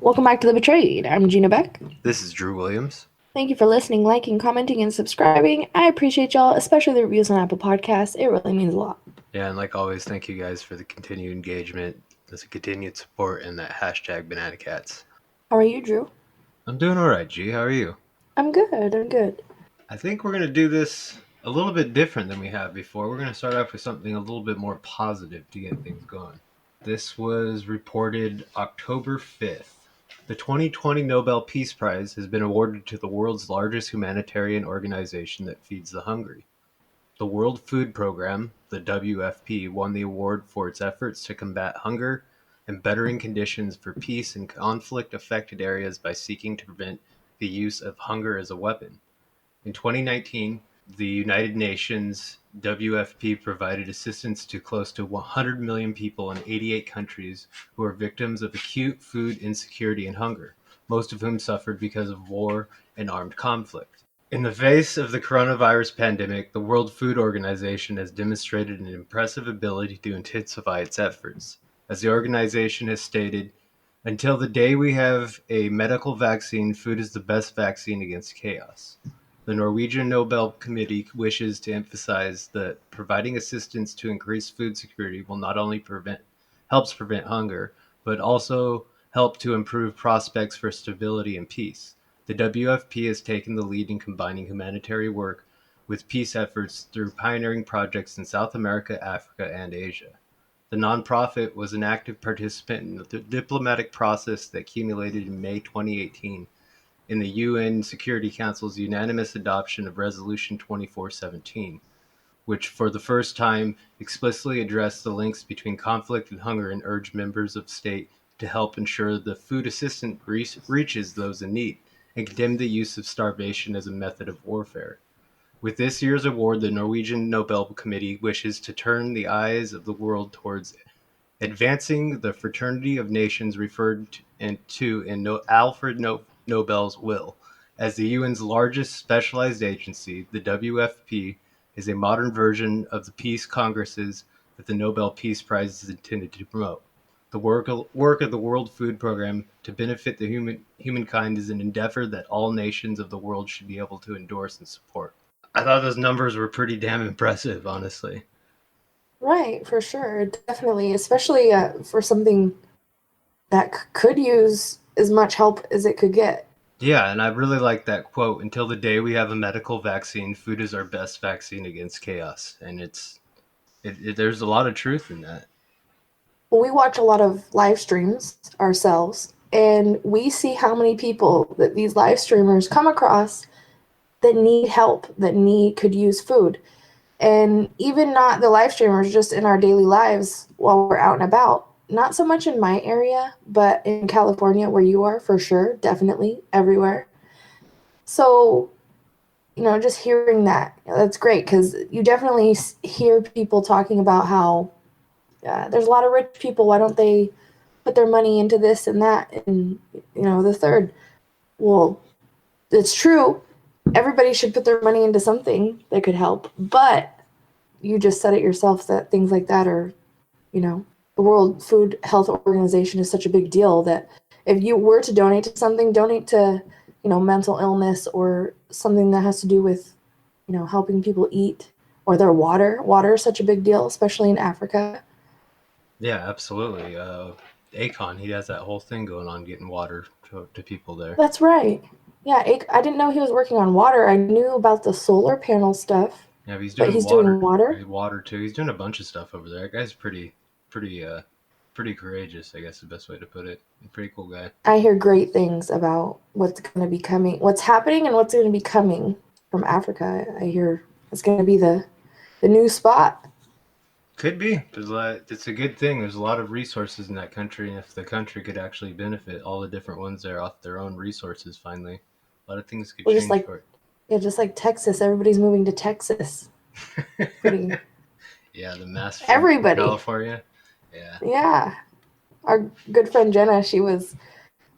Welcome back to The Betrayed. I'm Gina Beck. This is Drew Williams. Thank you for listening, liking, commenting, and subscribing. I appreciate y'all, especially the reviews on Apple Podcasts. It really means a lot. Yeah, and like always, thank you guys for the continued engagement, the continued support, and that hashtag Banana Cats. How are you, Drew? I'm doing all right, G. How are you? I'm good. I think we're going to do this a little bit different than we have before. We're going to start off with something a little bit more positive to get things going. This was reported October 5th. The 2020 Nobel Peace Prize has been awarded to the world's largest humanitarian organization that feeds the hungry. The World Food Programme, the WFP, won the award for its efforts to combat hunger and bettering conditions for peace in conflict-affected areas by seeking to prevent the use of hunger as a weapon. In 2019, the United Nations WFP provided assistance to close to 100 million people in 88 countries who are victims of acute food insecurity and hunger, most of whom suffered because of war and armed conflict. In the face of the coronavirus pandemic, the World Food Organization has demonstrated an impressive ability to intensify its efforts. As the organization has stated, until the day we have a medical vaccine, food is the best vaccine against chaos. The Norwegian Nobel Committee wishes to emphasize that providing assistance to increase food security will not only helps prevent hunger, but also help to improve prospects for stability and peace. The WFP has taken the lead in combining humanitarian work with peace efforts through pioneering projects in South America, Africa, and Asia. The nonprofit was an active participant in the diplomatic process that culminated in May 2018 in the UN Security Council's unanimous adoption of Resolution 2417, which for the first time explicitly addressed the links between conflict and hunger and urged members of state to help ensure the food assistance reaches those in need, and condemned the use of starvation as a method of warfare. With this year's award, the Norwegian Nobel Committee wishes to turn the eyes of the world towards advancing the fraternity of nations referred to in Alfred Nobel's will. As the UN's largest specialized agency, the WFP is a modern version of the peace congresses that the Nobel Peace Prize is intended to promote. The work of the World Food Programme to benefit the humankind is an endeavor that all nations of the world should be able to endorse and support. I thought those numbers were pretty damn impressive, honestly. Right, for sure. Definitely, especially for something that could use as much help as it could get. Yeah, and I really like that quote, until the day we have a medical vaccine, food is our best vaccine against chaos. And there's a lot of truth in that. Well, we watch a lot of live streams ourselves, and we see how many people that these live streamers come across that need help, could use food. And even not the live streamers, just in our daily lives while we're out and about. Not so much in my area, but in California where you are, for sure, definitely, everywhere. So, just hearing that, that's great, because you definitely hear people talking about how there's a lot of rich people, why don't they put their money into this and that, and, the third. Well, it's true. Everybody should put their money into something that could help, but you just said it yourself that things like that are, the World Food Health Organization is such a big deal that if you were to donate to something, donate to, mental illness or something that has to do with, helping people eat, or their water. Water is such a big deal, especially in Africa. Yeah, absolutely. Akon, he has that whole thing going on, getting water to people there. That's right. Yeah, I didn't know he was working on water. I knew about the solar panel stuff. Yeah, but he's doing water. Water too. He's doing a bunch of stuff over there. That guy's pretty courageous, I guess is the best way to put it. A pretty cool guy. I hear great things about what's going to be coming, what's happening, and what's going to be coming from Africa. I hear it's going to be the new spot. Could be. It's a good thing. There's a lot of resources in that country, and if the country could actually benefit, all the different ones there off their own resources, finally, a lot of things could change for it. Yeah, just like Texas. Everybody's moving to Texas. Yeah, the mass flooding in Everybody. California. Yeah. Yeah. Our good friend Jenna, she was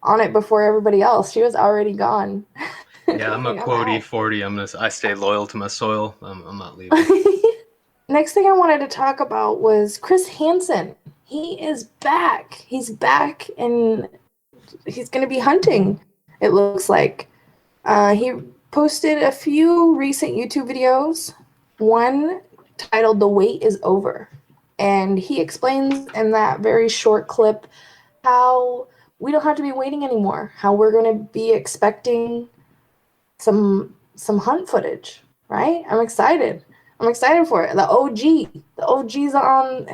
on it before everybody else. She was already gone. Yeah, I'm a Like, I'm quote out. E40. I stay loyal to my soil. I'm not leaving. Next thing I wanted to talk about was Chris Hansen. He is back. He's back and he's going to be hunting, it looks like. He posted a few recent YouTube videos, one titled The Wait is Over. And he explains in that very short clip how we don't have to be waiting anymore, how we're going to be expecting some hunt footage, right? I'm excited. I'm excited for it. The OG's on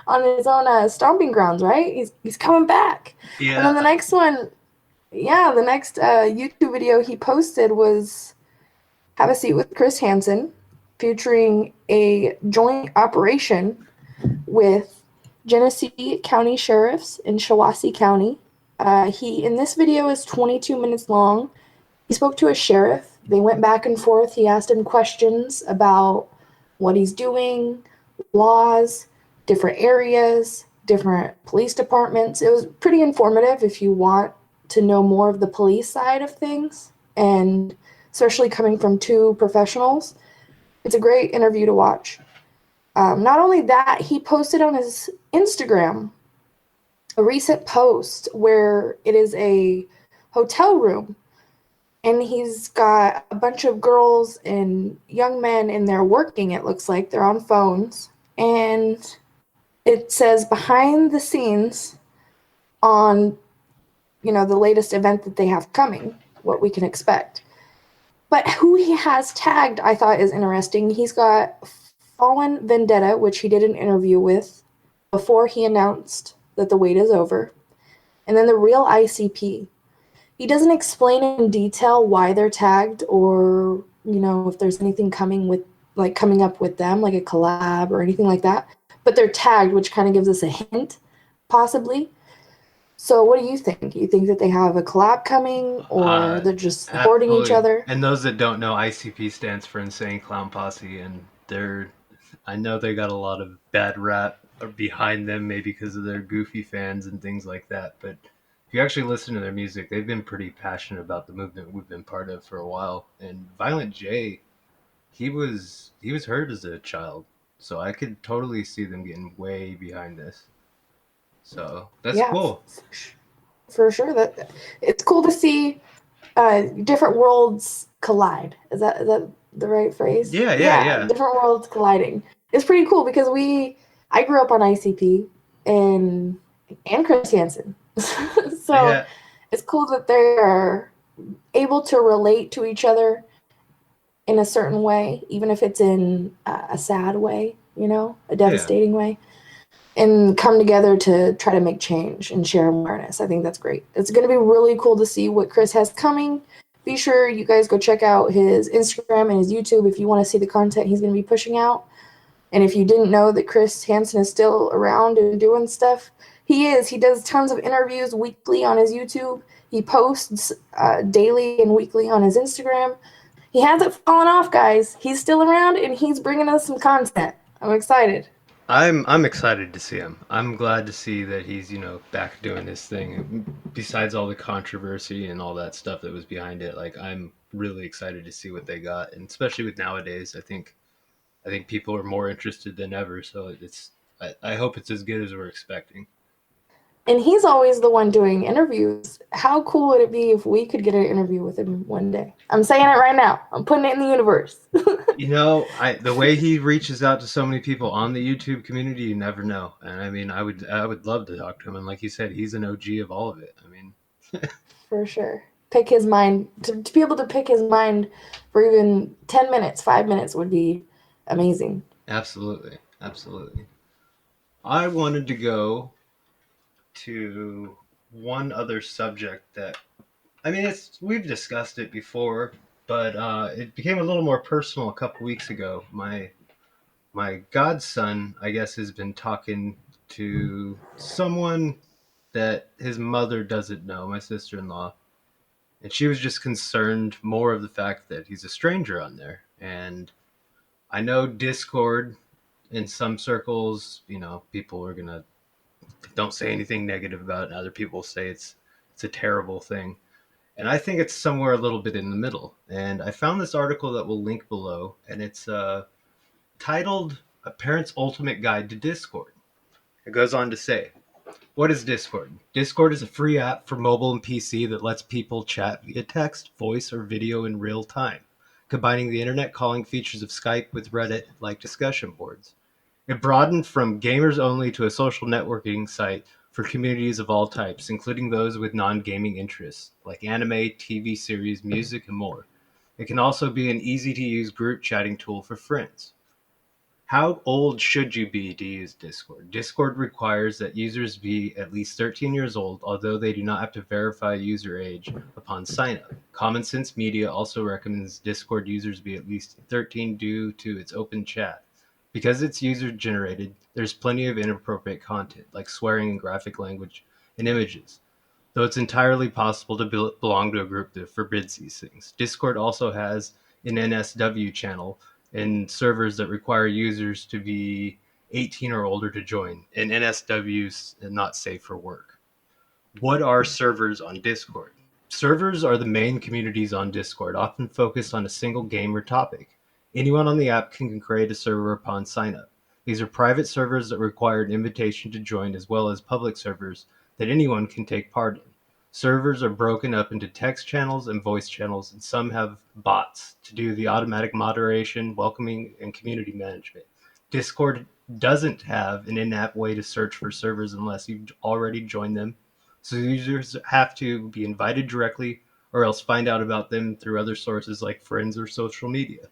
on his own stomping grounds, right? He's coming back. And then the Yeah. next one, yeah, the next YouTube video he posted was "Have a Seat with Chris Hansen," featuring a joint operation with Genesee County sheriffs in Shiawassee County. He in this video is 22 minutes long. He spoke to a sheriff. They went back and forth. He asked him questions about what he's doing, laws, different areas, different police departments. It was pretty informative if you want to know more of the police side of things, and especially coming from two professionals. It's a great interview to watch. Not only that, he posted on his Instagram a recent post where it is a hotel room and he's got a bunch of girls and young men in there working. It looks like they're on phones, and it says behind the scenes on the latest event that they have coming, what we can expect. But who he has tagged, I thought, is interesting. He's got Fallen Vendetta, which he did an interview with before he announced that the wait is over, and then the real ICP. He doesn't explain in detail why they're tagged, or if there's anything coming up with them, like a collab or anything like that, but they're tagged, which kind of gives us a hint, possibly. So what do you think? You think that they have a collab coming, or Uh, they're just supporting each Absolutely. other? And those that don't know, ICP stands for Insane Clown Posse, and I know they got a lot of bad rap behind them, maybe because of their goofy fans and things like that. But if you actually listen to their music, they've been pretty passionate about the movement we've been part of for a while. And Violent J, he was hurt as a child, so I could totally see them getting way behind this. So that's Yeah, cool. for sure. That it's cool to see different worlds collide. Is that the right phrase? Yeah, yeah, Yeah, yeah, different worlds colliding. It's pretty cool because I grew up on ICP and Chris Hansen, so yeah, it's cool that they're able to relate to each other in a certain way, even if it's in a sad way, a yeah. devastating way, and come together to try to make change and share awareness. I think that's great. It's going to be really cool to see what Chris has coming. Be sure you guys go check out his Instagram and his YouTube if you want to see the content he's going to be pushing out. And if you didn't know that Chris Hansen is still around and doing stuff, he is. He does tons of interviews weekly on his YouTube. He posts daily and weekly on his Instagram. He hasn't fallen off, guys. He's still around and he's bringing us some content. I'm excited. I'm excited to see him. I'm glad to see that he's, back doing his thing. Besides all the controversy and all that stuff that was behind it, like I'm really excited to see what they got. And especially with nowadays, I think people are more interested than ever, so I hope it's as good as we're expecting. And he's always the one doing interviews. How cool would it be if we could get an interview with him one day? I'm saying it right now. I'm putting it in the universe. The way he reaches out to so many people on the YouTube community, you never know. And I mean, I would love to talk to him. And like you said, he's an OG of all of it. I mean, For sure. Pick his mind. To be able to pick his mind for even 10 minutes, 5 minutes would be amazing. absolutely, absolutely. I wanted to go to one other subject that I mean it's we've discussed it before, but it became a little more personal a couple weeks ago. My godson, I guess, has been talking to someone that his mother doesn't know, my sister-in-law, and she was just concerned more of the fact that he's a stranger on there. And I know Discord. In some circles, people are gonna don't say anything negative about it, and other people say it's a terrible thing. And I think it's somewhere a little bit in the middle. And I found this article that we'll link below, and it's titled "A Parent's Ultimate Guide to Discord." It goes on to say, what is Discord? Discord is a free app for mobile and PC that lets people chat via text, voice, or video in real time, combining the internet calling features of Skype with Reddit-like discussion boards. It broadened from gamers only to a social networking site for communities of all types, including those with non-gaming interests, like anime, TV series, music, and more. It can also be an easy-to-use group chatting tool for friends. How old should you be to use Discord? Discord requires that users be at least 13 years old, although they do not have to verify user age upon sign up. Common Sense Media also recommends Discord users be at least 13 due to its open chat. Because it's user generated, there's plenty of inappropriate content, like swearing and graphic language and images, though it's entirely possible to belong to a group that forbids these things. Discord also has an NSW channel and servers that require users to be 18 or older to join, and NSW's not safe for work. What are servers on Discord? Servers are the main communities on Discord, often focused on a single game or topic. Anyone on the app can create a server upon sign up. These are private servers that require an invitation to join, as well as public servers that anyone can take part in. Servers are broken up into text channels and voice channels, and some have bots to do the automatic moderation, welcoming, and community management. Discord doesn't have an in-app way to search for servers unless you've already joined them, so users have to be invited directly or else find out about them through other sources like friends or social media.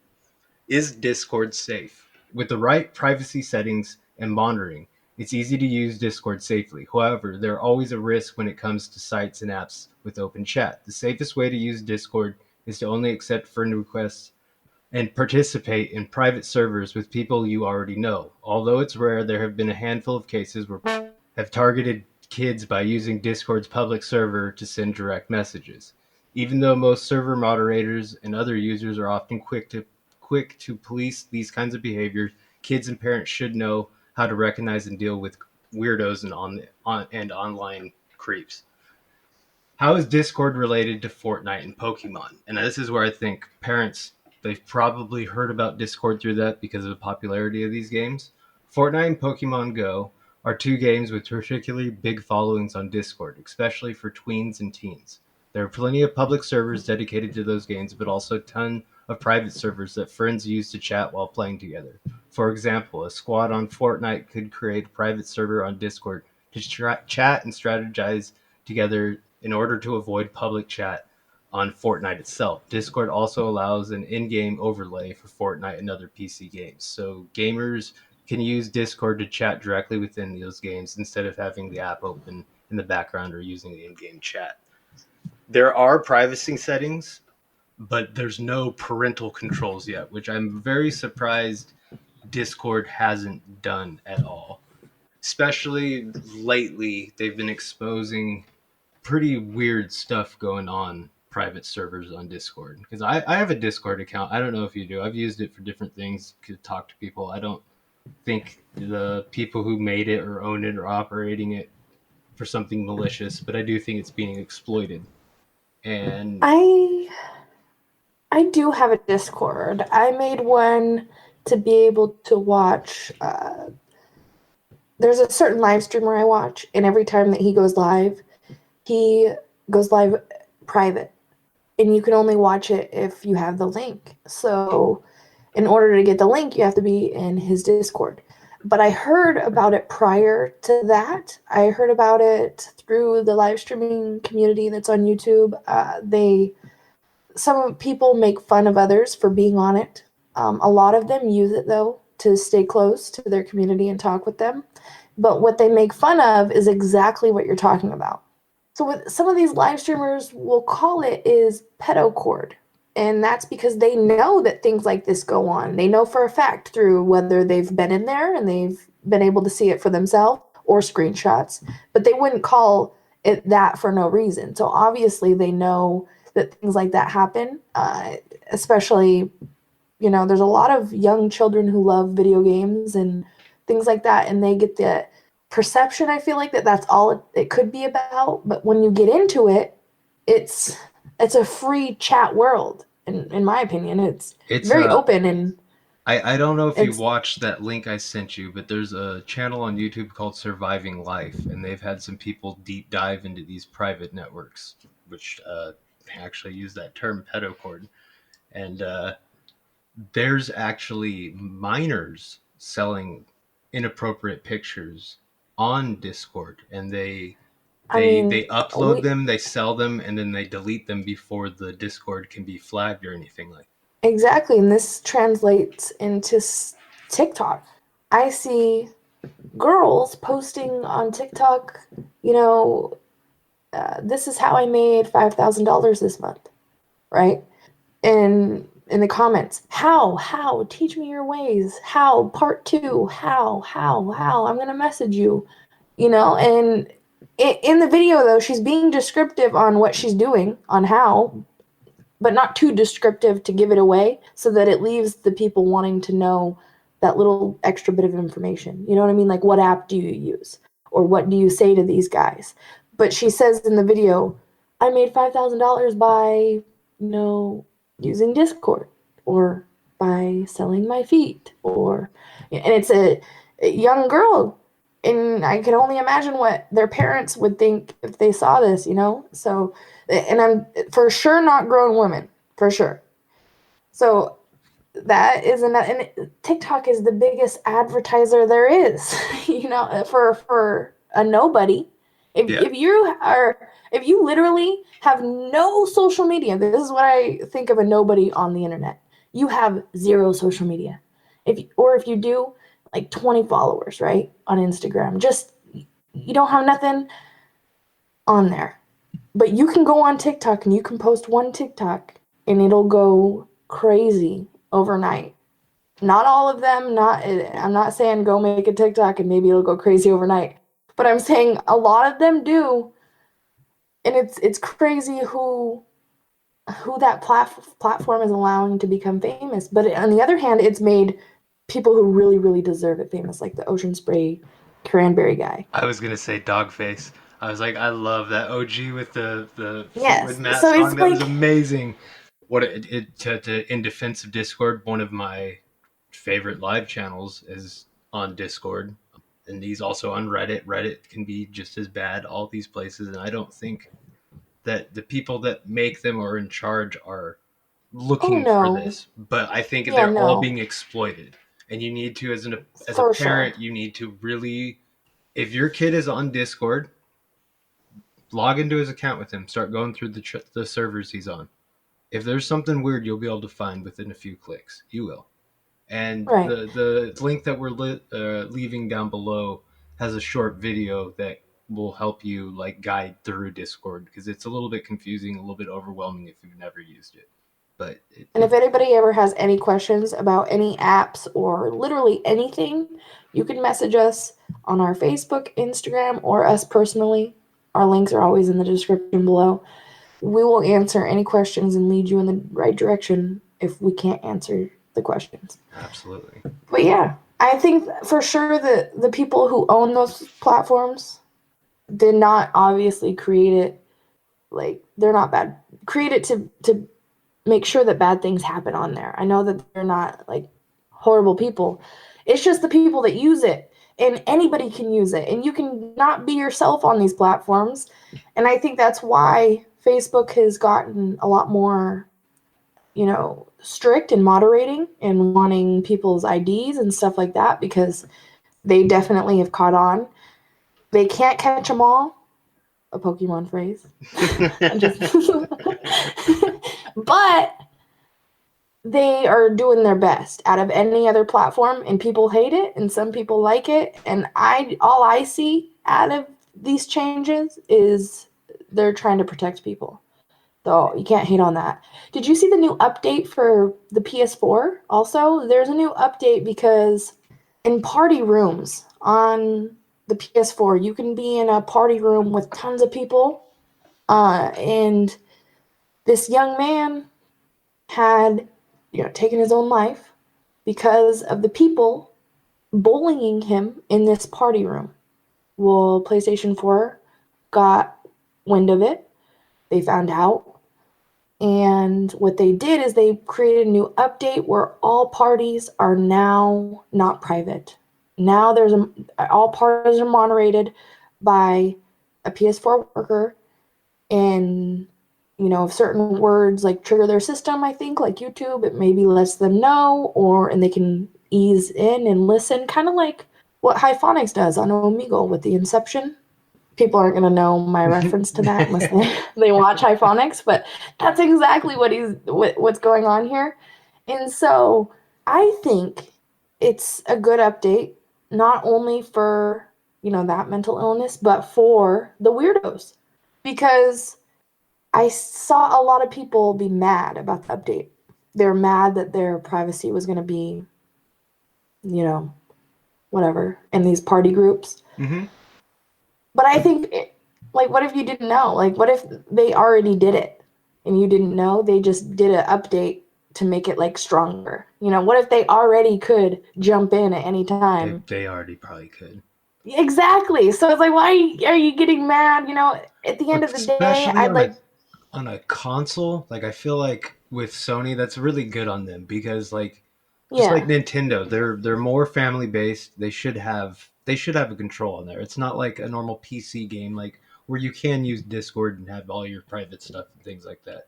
Is Discord safe? With the right privacy settings and monitoring, it's easy to use Discord safely. However, there are always a risk when it comes to sites and apps with open chat. The safest way to use Discord is to only accept friend requests and participate in private servers with people you already know. Although it's rare, there have been a handful of cases where have targeted kids by using Discord's public server to send direct messages. Even though most server moderators and other users are often quick to police these kinds of behaviors, kids and parents should know how to recognize and deal with weirdos and online creeps. How is Discord related to Fortnite and Pokemon? And this is where I think parents, they've probably heard about Discord through that because of the popularity of these games. Fortnite and Pokemon Go are two games with particularly big followings on Discord, especially for tweens and teens. There are plenty of public servers dedicated to those games, but also a ton of private servers that friends use to chat while playing together. For example, a squad on Fortnite could create a private server on Discord to chat and strategize together in order to avoid public chat on Fortnite itself. Discord also allows an in-game overlay for Fortnite and other PC games, so gamers can use Discord to chat directly within those games instead of having the app open in the background or using the in-game chat. There are privacy settings, but there's no parental controls yet, which I'm very surprised Discord hasn't done at all. Especially lately, they've been exposing pretty weird stuff going on private servers on Discord. Because I have a Discord account. I don't know if you do. I've used it for different things to talk to people. I don't think the people who made it or own it are operating it for something malicious, but I do think it's being exploited. And I do have a Discord. I made one to be able to watch. There's a certain live streamer I watch, and every time that he goes live private, and you can only watch it if you have the link. So, in order to get the link, you have to be in his Discord. But I heard about it prior to that. I heard about it through the live streaming community that's on YouTube. Some people make fun of others for being on it. A lot of them use it though to stay close to their community and talk with them. But what they make fun of is exactly what you're talking about. So what some of these live streamers will call it is pedocord. And that's because they know that things like this go on. They know for a fact through whether they've been in there and they've been able to see it for themselves or screenshots, but they wouldn't call it that for no reason. So obviously they know that things like that happen, especially there's a lot of young children who love video games and things like that, and they get the perception, I feel like, that that's all it could be about. But when you get into it, it's it's a free chat world. In my opinion, it's It's very open, and I don't know if you it's watched that link I sent you, but there's a channel on YouTube called Surviving Life, and they've had some people deep dive into these private networks, which actually use that term pedocord. And there's actually minors selling inappropriate pictures on Discord, and they I they mean, they upload we them, they sell them, and then they delete them before the Discord can be flagged or anything like. exactly, and this translates into TikTok. I see girls posting on TikTok, you know, this is how I made $5,000 this month, right? And in the comments, how, teach me your ways, how, part two, how, I'm gonna message you, and in the video though, she's being descriptive on what she's doing, on how, but not too descriptive to give it away so that it leaves the people wanting to know that little extra bit of information. You know what I mean? Like, what app do you use? Or what do you say to these guys? But she says in the video, I made $5,000 by, using Discord, or by selling my feet, and it's a young girl. And I can only imagine what their parents would think if they saw this. So, and I'm for sure not grown women, for sure. So that is and TikTok is the biggest advertiser there is, for a nobody. If Yeah. if you are if you literally have no social media, this is what I think of a nobody on the internet. You have zero social media. If you do, like 20 followers, right? On Instagram. Just you don't have nothing on there. But you can go on TikTok and you can post one TikTok and it'll go crazy overnight. Not all of them, I'm not saying go make a TikTok and maybe it'll go crazy overnight. But I'm saying a lot of them do, and it's crazy who that platform is allowing to become famous. But on the other hand, it's made people who really really deserve it famous, like the Ocean Spray Cranberry guy. I was gonna say Dogface. I was like, I love that OG with the Fleetwood Yes. Mac So song. it's That was like, amazing. What in defense of Discord, one of my favorite live channels is on Discord, and he's also on Reddit. Reddit can be just as bad. All these places, and I don't think that the people that make them or in charge are oh looking for no, this, but I think yeah, they're all no, being exploited. And you need to, as a for sure. parent, you need to really, if your kid is on Discord, log into his account with him. Start going through the servers he's on. If there's something weird, you'll be able to find within a few clicks. You will. And Right. the link that we're leaving down below has a short video that will help you like guide through Discord because it's a little bit confusing, a little bit overwhelming if you've never used it. But And if anybody ever has any questions about any apps or literally anything, you can message us on our Facebook, Instagram, or us personally. Our links are always in the description below. We will answer any questions and lead you in the right direction if we can't answer the questions. absolutely, But yeah, I think for sure that the people who own those platforms did not obviously create it, like they're not bad. Create it to make sure that bad things happen on there. I know that they're not like horrible people. It's just the people that use it, and anybody can use it, and you can not be yourself on these platforms. And I think that's why Facebook has gotten a lot more, strict and moderating and wanting people's IDs and stuff like that, because they definitely have caught on. They can't catch them all, a Pokemon phrase. I'm just but they are doing their best out of any other platform, and people hate it and some people like it, and all I see out of these changes is they're trying to protect people. So you can't hate on that. Did you see the new update for the PS4? Also, there's a new update because in party rooms on the PS4, you can be in a party room with tons of people, and this young man had taken his own life because of the people bullying him in this party room. Well, PlayStation 4 got wind of it. They found out. And what they did is they created a new update where all parties are now not private. Now all parties are moderated by a PS4 worker, and if certain words like trigger their system, I think like YouTube, it maybe lets them know, and they can ease in and listen, kind of like what Hyphonics does on Omegle with the Inception. People aren't going to know my reference to that unless they watch Hyphonics, but that's exactly what's going on here. And so I think it's a good update, not only for that mental illness, but for the weirdos, because I saw a lot of people be mad about the update. They're mad that their privacy was going to be, whatever, in these party groups. Mm-hmm. But I think, like, what if you didn't know? Like, what if they already did it and you didn't know? They just did an update to make it, like, stronger. What if they already could jump in at any time? They already probably could. Exactly. So it's like, why are you getting mad? At the end of the day, Especially I'd like. on a console, like I feel like with Sony, that's really good on them because just like Yeah. Nintendo, they're more family based. They should have a control on there. It's not like a normal PC game like where you can use Discord and have all your private stuff and things like that.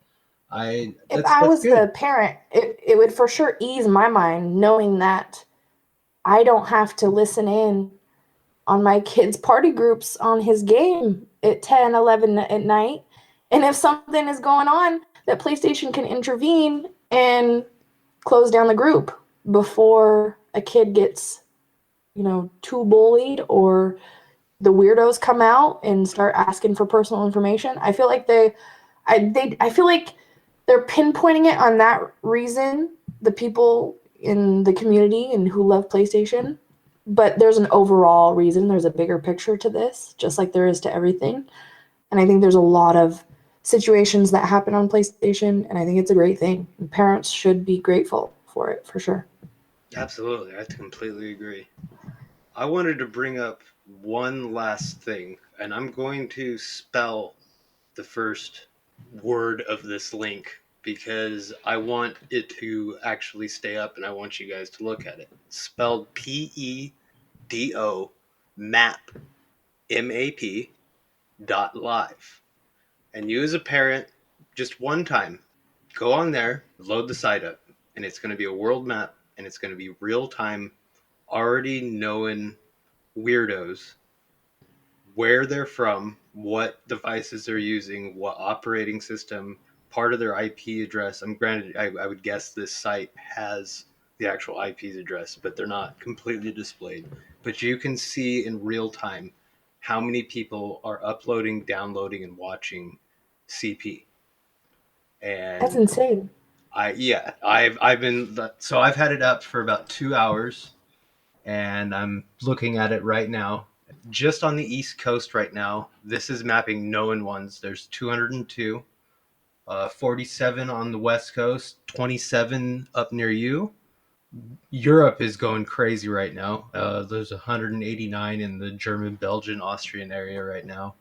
I If that's I that's was good. the parent, it would for sure ease my mind knowing that I don't have to listen in on my kid's party groups on his game at 10, 11 at night. And if something is going on, that PlayStation can intervene and close down the group before a kid gets, too bullied or the weirdos come out and start asking for personal information. I feel like I feel like they're pinpointing it on that reason, the people in the community and who love PlayStation. But there's an overall reason. There's a bigger picture to this, just like there is to everything. And I think there's a lot of situations that happen on PlayStation, and I think it's a great thing. And parents should be grateful for it, for sure. Absolutely, I completely agree. I wanted to bring up one last thing, and I'm going to spell the first word of this link because I want it to actually stay up and I want you guys to look at it. Spelled PEDO map MAP .live. And you as a parent, just one time, go on there, load the site up, and it's going to be a world map and it's going to be real time, already knowing weirdos where they're from, what devices they're using, what operating system, part of their IP address. I'm granted, I would guess this site has the actual IP's address, but they're not completely displayed. But you can see in real time how many people are uploading, downloading, and watching CP. That's And insane. I've had it up for about 2 hours, and I'm looking at it right now. Just on the East Coast right now, this is mapping known ones. There's 202, 47 on the West Coast, 27 up near you. Europe is going crazy right now. There's 189 in the German, Belgian, Austrian area right now.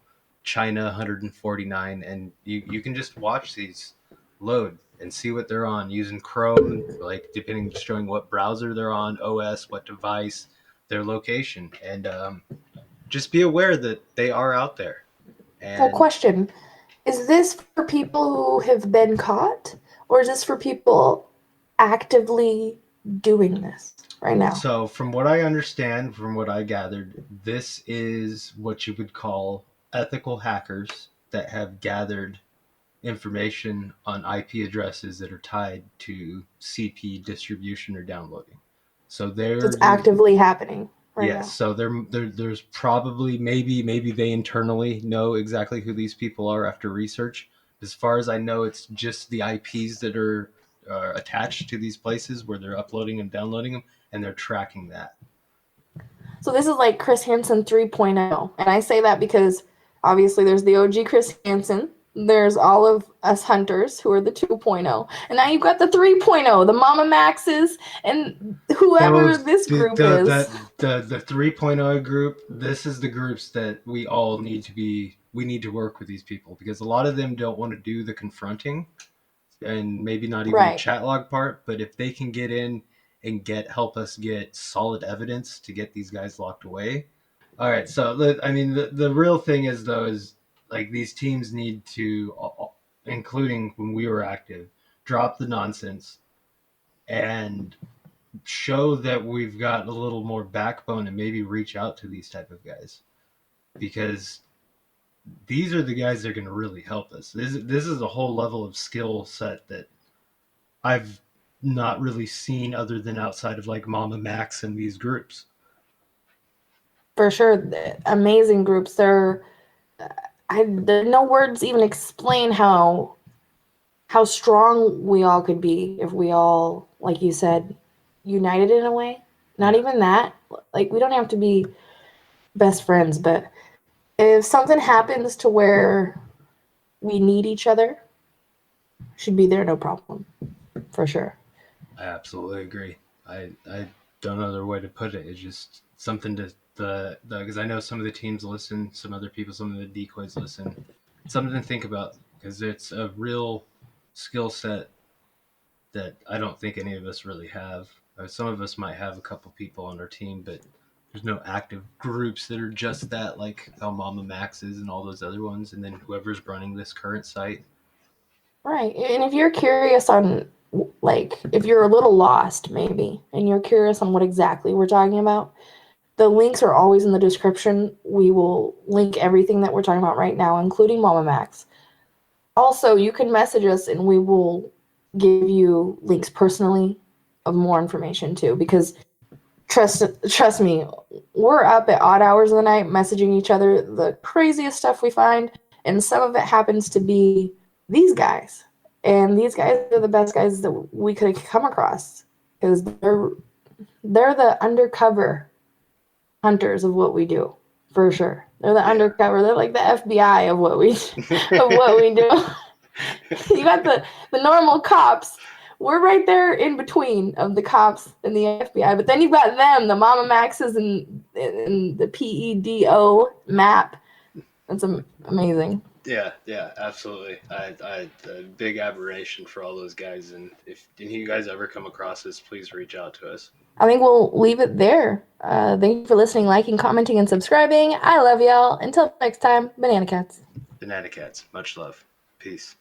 China 149, and you can just watch these load and see what they're on using Chrome, like depending showing what browser they're on, OS, what device, their location, and just be aware that they are out there. Well, And question. Is this for people who have been caught, or is this for people actively doing this right now? so, from what I understand, from what I gathered, this is what you would call ethical hackers that have gathered information on IP addresses that are tied to CP distribution or downloading. So So it's they're actively happening right yes. now. So there's probably maybe they internally know exactly who these people are after research. As far as I know, it's just the IPs that are attached to these places where they're uploading and downloading them, and they're tracking that. So this is like Chris Hansen 3.0. And I say that because obviously there's the OG Chris Hansen, There's all of us hunters who are the 2.0. And now you've got the 3.0, the Mama Maxes, and whoever this group is. The 3.0 group, this is the groups that we all need to work with these people, because a lot of them don't want to do the confronting and maybe not even the chat log part, but if they can get in and help us get solid evidence to get these guys locked away. All right, so I mean the real thing is though is like these teams need to, including when we were active, drop the nonsense and show that we've got a little more backbone and maybe reach out to these type of guys, because these are the guys that are going to really help us. This is a whole level of skill set that I've not really seen other than outside of like Mama Max and these groups. For sure, amazing groups. There are no words even explain how strong we all could be if we all, like you said, united in a way. Not even that. Like, we don't have to be best friends, but if something happens to where we need each other, should be there, no problem. For sure. I absolutely agree. I don't know other way to put it. It's just something to because I know some of the teams listen, some other people, some of the decoys listen. It's something to think about, because it's a real skill set that I don't think any of us really have. Some of us might have a couple people on our team, but there's no active groups that are just that, like how Mama Max is and all those other ones, and then whoever's running this current site. Right. And if you're curious on, like, if you're a little lost maybe, and you're curious on what exactly we're talking about, the links are always in the description. We will link everything that we're talking about right now, including Mama Max. Also, you can message us and we will give you links personally of more information too, because trust me, we're up at odd hours of the night messaging each other the craziest stuff we find, and some of it happens to be these guys. And these guys are the best guys that we could have come across, because they're the undercover hunters of what we do, for sure. They're the undercover. They're like the FBI of what we do. You got the normal cops. We're right there in between of the cops and the FBI. But then you've got them, the Mama Maxes and the PEDO map. That's amazing. Yeah, absolutely. I a big admiration for all those guys, and if any of you guys ever come across this, please reach out to us. I think we'll leave it there. Thank you for listening, liking, commenting, and subscribing. I love y'all. Until next time, Banana Cats. Banana Cats, much love. Peace.